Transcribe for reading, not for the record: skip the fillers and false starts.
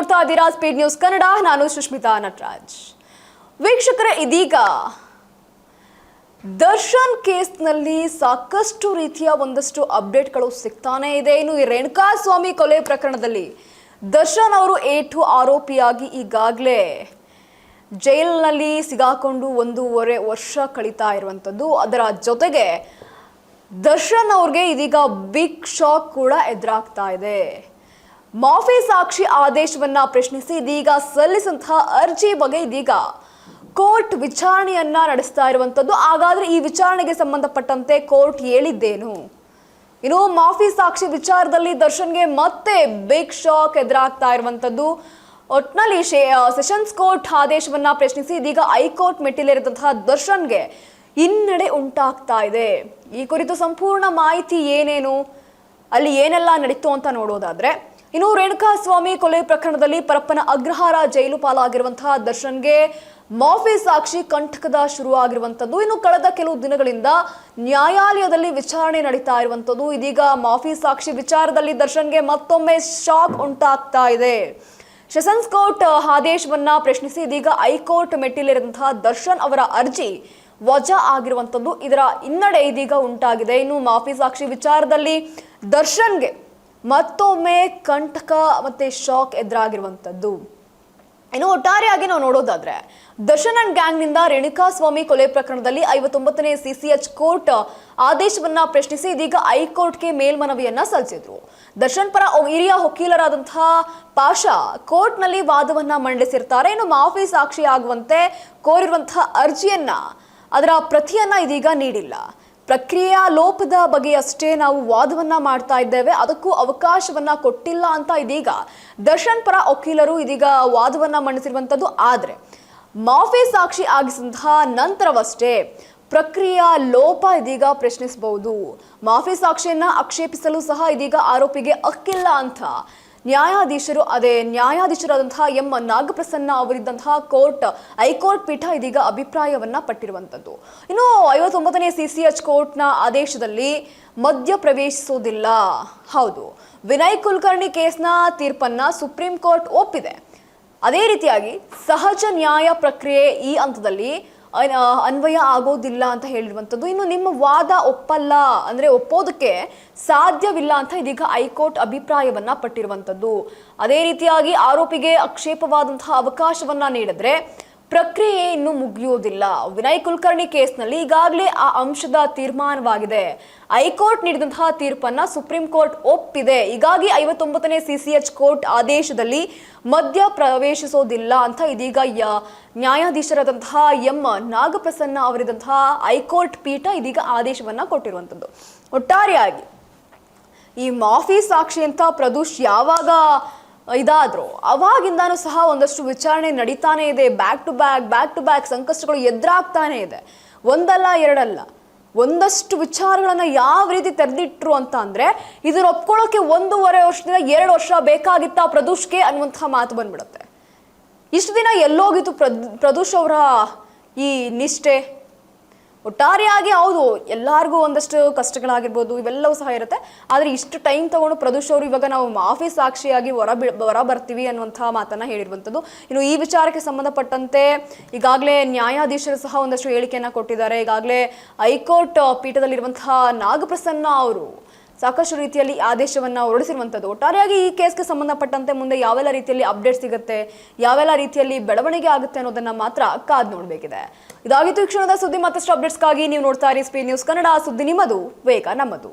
ನೋಡ್ತಾ ಇದ್ದೀರಾ speed news Kannada. ನಾನು ಸುಷ್ಮಿತಾ ನಟರಾಜ್. ವೀಕ್ಷಕರೇ, ಇದೀಗ ದರ್ಶನ್ ಕೇಸ್ನಲ್ಲಿ ಸಾಕಷ್ಟು ರೀತಿಯ ಒಂದಷ್ಟು ಅಪ್ಡೇಟ್ಗಳು ಸಿಗ್ತಾನೆ ಇದೆ. ಇನ್ನು ಈ ರೇಣುಕಾಸ್ವಾಮಿ ಕೊಲೆ ಪ್ರಕರಣದಲ್ಲಿ ದರ್ಶನ್ ಅವರು ಏಟು ಆರೋಪಿಯಾಗಿ ಈಗಾಗಲೇ ಜೈಲಿನಲ್ಲಿ ಸಿಗಾಕೊಂಡು 1.5 ವರ್ಷ ಕಳೀತಾ ಇರುವಂಥದ್ದು. ಅದರ ಜೊತೆಗೆ ದರ್ಶನ್ ಅವ್ರಿಗೆ ಇದೀಗ ಬಿಗ್ ಶಾಕ್ ಕೂಡ ಎದುರಾಗ್ತಾ ಇದೆ. ಮಾಫಿ ಸಾಕ್ಷಿ ಆದೇಶವನ್ನ ಪ್ರಶ್ನಿಸಿ ಇದೀಗ ಸಲ್ಲಿಸಿದಂತಹ ಅರ್ಜಿ ಬಗ್ಗೆ ಇದೀಗ ಕೋರ್ಟ್ ವಿಚಾರಣೆಯನ್ನ ನಡೆಸ್ತಾ ಇರುವಂತದ್ದು. ಹಾಗಾದ್ರೆ ಈ ವಿಚಾರಣೆಗೆ ಸಂಬಂಧಪಟ್ಟಂತೆ ಕೋರ್ಟ್ ಹೇಳಿದ್ದೇನು? ಇನ್ನು ಮಾಫಿ ಸಾಕ್ಷಿ ವಿಚಾರದಲ್ಲಿ ದರ್ಶನ್ಗೆ ಮತ್ತೆ ಬಿಗ್ ಶಾಕ್ ಎದುರಾಗ್ತಾ ಇರುವಂತದ್ದು. ಒಟ್ನಲ್ಲಿ ಸೆಷನ್ಸ್ ಕೋರ್ಟ್ ಆದೇಶವನ್ನ ಪ್ರಶ್ನಿಸಿ ಇದೀಗ ಹೈಕೋರ್ಟ್ ಮೆಟ್ಟಿಲೇರಿದಂತಹ ದರ್ಶನ್ಗೆ ಹಿನ್ನಡೆ ಉಂಟಾಗ್ತಾ ಇದೆ. ಈ ಕುರಿತು ಸಂಪೂರ್ಣ ಮಾಹಿತಿ ಏನೇನು, ಅಲ್ಲಿ ಏನೆಲ್ಲ ನಡೀತು ಅಂತ ನೋಡೋದಾದ್ರೆ, ಇನ್ನು ರೇಣುಕಾಸ್ವಾಮಿ ಕೊಲೆ ಪ್ರಕರಣದಲ್ಲಿ ಪರಪ್ಪನ ಅಗ್ರಹಾರ ಜೈಲು ಪಾಲಾಗಿರುವಂತಹ ದರ್ಶನ್ಗೆ ಮಾಫಿ ಸಾಕ್ಷಿ ಕಂಟಕದ ಶುರುವಾಗಿರುವಂತದ್ದು. ಇನ್ನು ಕಳೆದ ಕೆಲವು ದಿನಗಳಿಂದ ನ್ಯಾಯಾಲಯದಲ್ಲಿ ವಿಚಾರಣೆ ನಡೀತಾ ಇರುವಂತದ್ದು. ಇದೀಗ ಮಾಫಿ ಸಾಕ್ಷಿ ವಿಚಾರದಲ್ಲಿ ದರ್ಶನ್ಗೆ ಮತ್ತೊಮ್ಮೆ ಶಾಕ್ ಉಂಟಾಗ್ತಾ ಇದೆ. ಸೆಷನ್ಸ್ ಕೋರ್ಟ್ ಆದೇಶವನ್ನ ಪ್ರಶ್ನಿಸಿ ಇದೀಗ ಹೈಕೋರ್ಟ್ ಮೆಟ್ಟಿಲೇರಿದಂತಹ ದರ್ಶನ್ ಅವರ ಅರ್ಜಿ ವಜಾ ಆಗಿರುವಂತದ್ದು. ಇದರ ಹಿನ್ನಡೆ ಇದೀಗ ಉಂಟಾಗಿದೆ. ಇನ್ನು ಮಾಫಿ ಸಾಕ್ಷಿ ವಿಚಾರದಲ್ಲಿ ದರ್ಶನ್ಗೆ ಮತ್ತೊಮ್ಮೆ ಕಂಟಕ ಮತ್ತೆ ಶಾಕ್ ಎದುರಾಗಿರುವಂತದ್ದು. ಇನ್ನು ಒಟ್ಟಾರೆಯಾಗಿ ನಾವು ನೋಡೋದಾದ್ರೆ, ದರ್ಶನ್ ಅಂಡ್ ಗ್ಯಾಂಗ್ ನಿಂದ ರೇಣುಕಾಸ್ವಾಮಿ ಕೊಲೆ ಪ್ರಕರಣದಲ್ಲಿ 59ನೇ CCH ಕೋರ್ಟ್ ಆದೇಶವನ್ನ ಪ್ರಶ್ನಿಸಿ ಇದೀಗ ಹೈಕೋರ್ಟ್ಗೆ ಮೇಲ್ಮನವಿಯನ್ನ ಸಲ್ಲಿಸಿದ್ರು. ದರ್ಶನ್ ಪರ ಹಿರಿಯ ವಕೀಲರಾದಂತಹ ಪಾಷಾ ಕೋರ್ಟ್ನಲ್ಲಿ ವಾದವನ್ನ ಮಂಡಿಸಿರ್ತಾರೆ. ಇನ್ನು ಮಾಫಿ ಸಾಕ್ಷಿ ಆಗುವಂತೆ ಕೋರಿರುವಂತಹ ಅರ್ಜಿಯನ್ನ, ಅದರ ಪ್ರತಿಯನ್ನ ಇದೀಗ ನೀಡಿಲ್ಲ. ಪ್ರಕ್ರಿಯೆಯ ಲೋಪದ ಬಗ್ಗೆಯಷ್ಟೇ ನಾವು ವಾದವನ್ನ ಮಾಡ್ತಾ ಇದ್ದೇವೆ, ಅದಕ್ಕೂ ಅವಕಾಶವನ್ನ ಕೊಟ್ಟಿಲ್ಲ ಅಂತ ಇದೀಗ ದರ್ಶನ್ ಪರ ವಕೀಲರು ಇದೀಗ ವಾದವನ್ನ ಮಂಡಿಸಿರುವಂತದ್ದು. ಆದ್ರೆ ಮಾಫಿ ಸಾಕ್ಷಿ ಆಗಿಸಿದಂತಹ ನಂತರವಷ್ಟೇ ಪ್ರಕ್ರಿಯೆಯ ಲೋಪ ಇದೀಗ ಪ್ರಶ್ನಿಸಬಹುದು. ಮಾಫಿ ಸಾಕ್ಷಿಯನ್ನ ಆಕ್ಷೇಪಿಸಲು ಸಹ ಇದೀಗ ಆರೋಪಿಗೆ ಹಕ್ಕಿಲ್ಲ ಅಂತ ನ್ಯಾಯಾಧೀಶರಾದಂತಹ ಎಂ ನಾಗಪ್ರಸನ್ನ ಅವರಿದ್ದಂತಹ ಹೈಕೋರ್ಟ್ ಪೀಠ ಇದೀಗ ಅಭಿಪ್ರಾಯವನ್ನ ಪಟ್ಟಿರುವಂತದ್ದು. ಇನ್ನು 59ನೇ CCH ಕೋರ್ಟ್ನ ಆದೇಶದಲ್ಲಿ ಮಧ್ಯ ಪ್ರವೇಶಿಸೋದಿಲ್ಲ. ಹೌದು, ವಿನಯ್ ಕುಲಕರ್ಣಿ ಕೇಸ್ನ ತೀರ್ಪನ್ನ ಸುಪ್ರೀಂ ಕೋರ್ಟ್ ಒಪ್ಪಿದೆ. ಅದೇ ರೀತಿಯಾಗಿ ಸಹಜ ನ್ಯಾಯ ಪ್ರಕ್ರಿಯೆ ಈ ಹಂತದಲ್ಲಿ ಅನ್ವಯ ಆಗೋದಿಲ್ಲ ಅಂತ ಹೇಳಿರುವಂಥದ್ದು. ಇನ್ನು ನಿಮ್ಮ ವಾದ ಒಪ್ಪೋದಕ್ಕೆ ಸಾಧ್ಯವಿಲ್ಲ ಅಂತ ಇದೀಗ ಹೈಕೋರ್ಟ್ ಅಭಿಪ್ರಾಯವನ್ನ ಪಟ್ಟಿರುವಂಥದ್ದು. ಅದೇ ರೀತಿಯಾಗಿ ಆರೋಪಿಗೆ ಆಕ್ಷೇಪವಾದಂತಹ ಅವಕಾಶವನ್ನ ನೀಡಿದ್ರೆ ಪ್ರಕ್ರಿಯೆ ಇನ್ನು ಮುಗಿಯುವುದಿಲ್ಲ. ವಿನಯ್ ಕುಲಕರ್ಣಿ ಕೇಸ್ನಲ್ಲಿ ಈಗಾಗಲೇ ಆ ಅಂಶದ ತೀರ್ಮಾನವಾಗಿದೆ. ಹೈಕೋರ್ಟ್ ನೀಡಿದಂತಹ ತೀರ್ಪನ್ನ ಸುಪ್ರೀಂ ಕೋರ್ಟ್ ಒಪ್ಪಿದೆ. ಹೀಗಾಗಿ 59ನೇ CCH ಕೋರ್ಟ್ ಆದೇಶದಲ್ಲಿ ಮಧ್ಯ ಪ್ರವೇಶಿಸೋದಿಲ್ಲ ಅಂತ ಇದೀಗ ನ್ಯಾಯಾಧೀಶರಾದಂತಹ ಎಂ ನಾಗಪ್ರಸನ್ನ ಅವರಿದ್ದಂತಹ ಹೈಕೋರ್ಟ್ ಪೀಠ ಇದೀಗ ಆದೇಶವನ್ನ ಕೊಟ್ಟಿರುವಂಥದ್ದು. ಒಟ್ಟಾರೆಯಾಗಿ ಈ ಮಾಫಿ ಸಾಕ್ಷಿ ಅಂತ ಪ್ರದೂಷ್ ಯಾವಾಗ ಇದಾದ್ರು ಅವಾಗಿಂದಾನು ಸಹ ಒಂದಷ್ಟು ವಿಚಾರಣೆ ನಡೀತಾನೆ ಇದೆ. ಬ್ಯಾಕ್ ಟು ಬ್ಯಾಕ್ ಸಂಕಷ್ಟಗಳು ಎದುರಾಗ್ತಾನೆ ಇದೆ. ಒಂದಲ್ಲ ಎರಡಲ್ಲ, ಒಂದಷ್ಟು ವಿಚಾರಗಳನ್ನ ಯಾವ ರೀತಿ ತೆರೆದಿಟ್ರು ಅಂತ ಅಂದ್ರೆ, ಇದನ್ನ ಒಪ್ಕೊಳ್ಳೋಕೆ 1.5 ವರ್ಷದಿಂದ 2 ವರ್ಷ ಬೇಕಾಗಿತ್ತ ಪ್ರದೂಷ್ಗೆ ಅನ್ನುವಂತಹ ಮಾತು ಬಂದ್ಬಿಡುತ್ತೆ. ಇಷ್ಟು ದಿನ ಎಲ್ಲೋಗಿತ್ತು ಪ್ರದೂಷ್ ಅವರ ಈ ನಿಷ್ಠೆ? ಒಟ್ಟಾರೆಯಾಗಿ ಹೌದು, ಎಲ್ಲರಿಗೂ ಒಂದಷ್ಟು ಕಷ್ಟಗಳಾಗಿರ್ಬೋದು, ಇವೆಲ್ಲವೂ ಸಹ ಇರುತ್ತೆ. ಆದರೆ ಇಷ್ಟು ಟೈಮ್ ತಗೊಂಡು ಪ್ರದೂಷ್ ಅವರು ಇವಾಗ ನಾವು ಮಾಫಿ ಸಾಕ್ಷಿಯಾಗಿ ಹೊರ ಬರ್ತೀವಿ ಅನ್ನುವಂತಹ ಮಾತನ್ನ ಹೇಳಿರುವಂಥದ್ದು. ಇನ್ನು ಈ ವಿಚಾರಕ್ಕೆ ಸಂಬಂಧಪಟ್ಟಂತೆ ಈಗಾಗಲೇ ನ್ಯಾಯಾಧೀಶರು ಸಹ ಒಂದಷ್ಟು ಹೇಳಿಕೆಯನ್ನ ಕೊಟ್ಟಿದ್ದಾರೆ. ಈಗಾಗಲೇ ಹೈಕೋರ್ಟ್ ಪೀಠದಲ್ಲಿರುವಂತಹ ನಾಗಪ್ರಸನ್ನ ಅವರು ಸಾಕಷ್ಟು ರೀತಿಯಲ್ಲಿ ಆದೇಶವನ್ನ ಹೊರಡಿಸಿರುವಂಥದ್ದು. ಒಟ್ಟಾರೆಯಾಗಿ ಈ ಕೇಸ್ಗೆ ಸಂಬಂಧಪಟ್ಟಂತೆ ಮುಂದೆ ಯಾವೆಲ್ಲ ರೀತಿಯಲ್ಲಿ ಅಪ್ಡೇಟ್ ಸಿಗುತ್ತೆ, ಯಾವೆಲ್ಲ ರೀತಿಯಲ್ಲಿ ಬೆಳವಣಿಗೆ ಆಗುತ್ತೆ ಅನ್ನೋದನ್ನ ಮಾತ್ರ ಕಾದ್ ನೋಡಬೇಕಿದೆ. ಇದಾಗಿತ್ತು ಈ ಕ್ಷಣದ ಸುದ್ದಿ. ಮತ್ತಷ್ಟು ಅಪ್ಡೇಟ್ಸ್ಗಾಗಿ ನೀವು ನೋಡ್ತಾ ಇರಿ ಸ್ಪೀಡ್ ನ್ಯೂಸ್ ಕನ್ನಡ. ಸುದ್ದಿ ನಿಮ್ಮದು, ವೇಗ ನಮ್ಮದು.